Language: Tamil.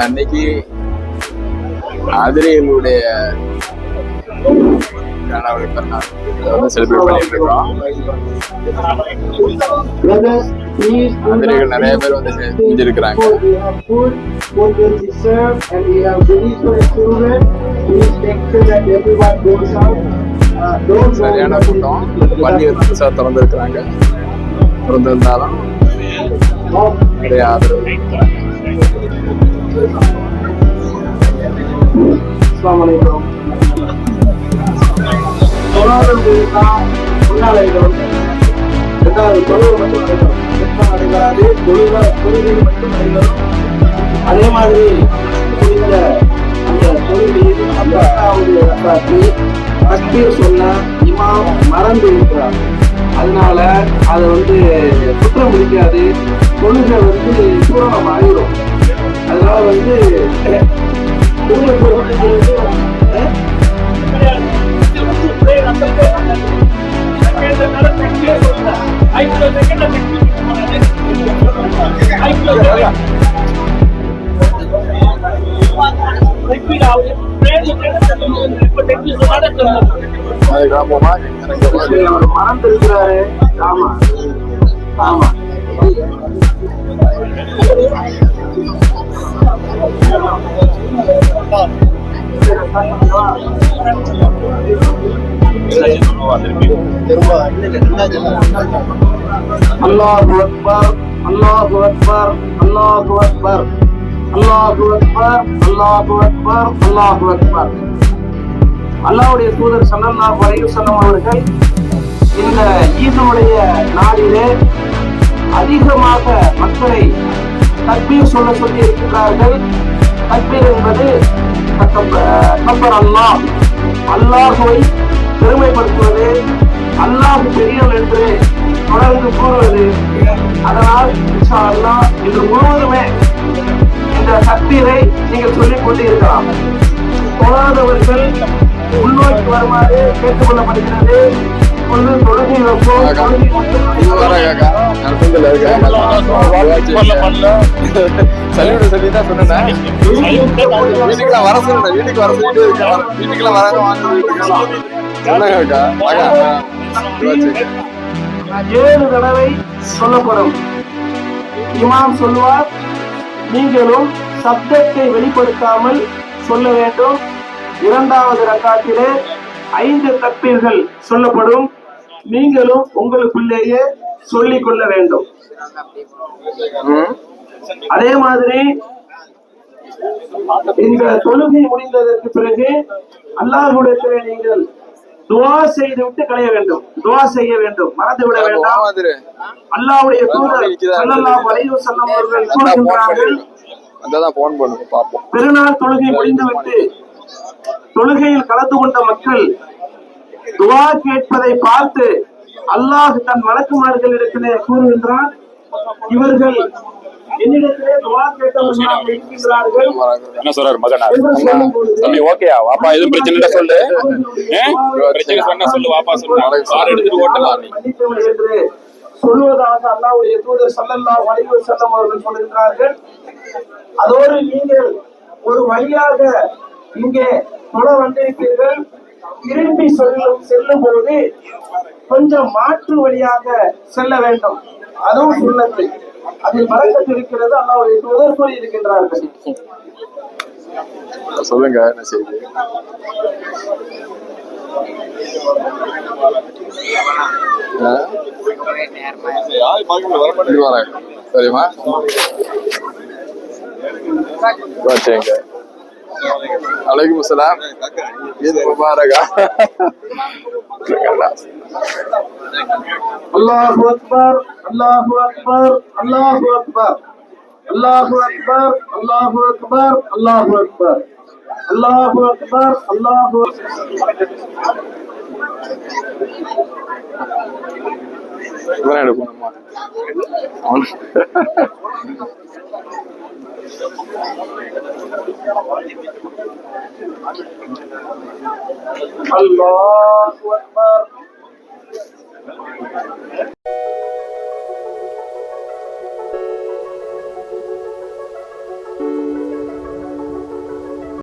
அன்னைக்கு ஆதிரிகளுடைய செலிப்ரேட் பண்ணிட்டு இருக்கோம். ஆதிரிகள் நிறைய பேர் வந்து செஞ்சிருக்கிறாங்க. சரியான கூட்டம். பள்ளியை திறந்திருக்கிறாங்க. திறந்திருந்தாலும் நிறைய ஆதரவு. அதே மாதிரி அந்த தொழுகையில் 50வது ரக்காத்தில் சொன்ன இமாம் மறந்து இருக்கிறார். அதனால அதை வந்து குற்றம் பிடிக்காது, தொழுகை வந்து பூரணம் ஆகிடும். அதனால வந்து மறந்து இருக்கிறாரு. ஆமா ஆமா அல்லாஹு அக்பர் அல்லாஹு அக்பர் அல்லாஹு அக்பர் அல்லாஹு அக்பர் அல்லாஹு அக்பர் அல்லாஹு அக்பர். அல்லாஹ்வுடைய தூதர் ஸல்லல்லாஹு அலைஹி வஸல்லம் அவர்கள் இந்த ஈதுடைய நாளிலே அதிகமாக மக்களை தக்பீர் சொல்ல சொல்லி இருக்கிறார்கள். தக்பீர் என்பது கப்பர் அல்லாஹ், அல்லாஹுவை பெருமைப்படுத்துவது, அல்லாஹ் பெரியவன் என்று தொடர்ந்து கூறுவது. அதனால் இன்ஷா அல்லாஹ் இன்று முழுவதுமே இந்த தக்பீரை நீங்கள் சொல்லிக் கொண்டு இருக்கலாம். தொழாதவர்கள் உள்நோக்கி வருமாறு கேட்டுக் கொள்ளப்படுகிறது. தொழுகை சொல்லிதான் சொன்னேன். வீட்டுக்குலாம் வர சொல்லுங்க, வீட்டுக்கு வர சொல்லிட்டு வீட்டுக்குலாம் வராங்க வாங்க. 7 தடவை சொல்லப்படும். இமாம் சொல்லுவார், நீங்களும் சப்தத்தை வெளிப்படுத்தாமல் சொல்ல வேண்டும். 2வது ரக்காத்திலே 5 தக்பீர்கள் சொல்லப்படும். நீங்களும் உங்களுக்குள்ளேயே சொல்லிக் கொள்ள வேண்டும். அதே மாதிரி இந்த தொழுகை முடிந்ததற்கு பிறகு அல்லாஹ்விடத்திலே நீங்கள் துஆ செய்து விட்டு களைய வேண்டும். துஆ செய்ய வேண்டும், மறந்து விட வேண்டாம். அல்லாஹ்வுடைய தூதர் ஸல்லல்லாஹு அலைஹி வஸல்லம் அவர்கள் கூறுகிறார்கள், பெருநாள் தொழுகை முடிந்துவிட்டு தொழுகையில் கலந்து கொண்ட மக்கள் துஆ கேட்பதை பார்த்து அல்லாஹ் தன் மலக்குமார்களிடத்திலே கூறுகின்றான், இவர்கள் என்னிடத்திலே துஆ கேட்டவர்களாக இருக்கிறார்கள். என்ன சொல்றாரு மகனா? தம்பி ஓகேயா? வாப்பா எதுவும் பிரச்சனை சொல்லு. பிரச்சனை சொன்னா சொல்லு, வாப்பா சொல்லு. கார் எடுத்துட்டு ஓட்டலாம் என்று சொல்வதாக அல்லாஹ்வுடைய தூதர் ஸல்லல்லாஹு அலைஹி வஸல்லம் அவர்கள் சொல்கிறார்கள். அதோடு நீங்கள் ஒரு வழியாக இங்கே தொழ வந்திருக்கிறீர்கள், திரும்பி செல்லும் போது கொஞ்சம் மாற்று வழியாக செல்ல வேண்டும். அதுவும் சுன்னத்து, அதில் பரக்கத் இருக்கிறது. அல்லாஹ்வுடைய தூதர் கூறி இருக்கின்றார்கள். சொல்லுங்க, என்ன செய்தி? சரிமா வச்சுங்க. அலைக்கும் அஸ்ஸலாம். ஈத் முபாரகா. அல்லாஹு அக்பர் அல்லாஹு அக்பர் அல்லாஹு அக்பர் அல்லாஹு அக்பர் அல்லாஹு அக்பர் அல்லாஹு அக்பர் அல்லாஹு அக்பர் அல்லாஹு எடுக்கணுமா? அல்லாஹு அக்பர்.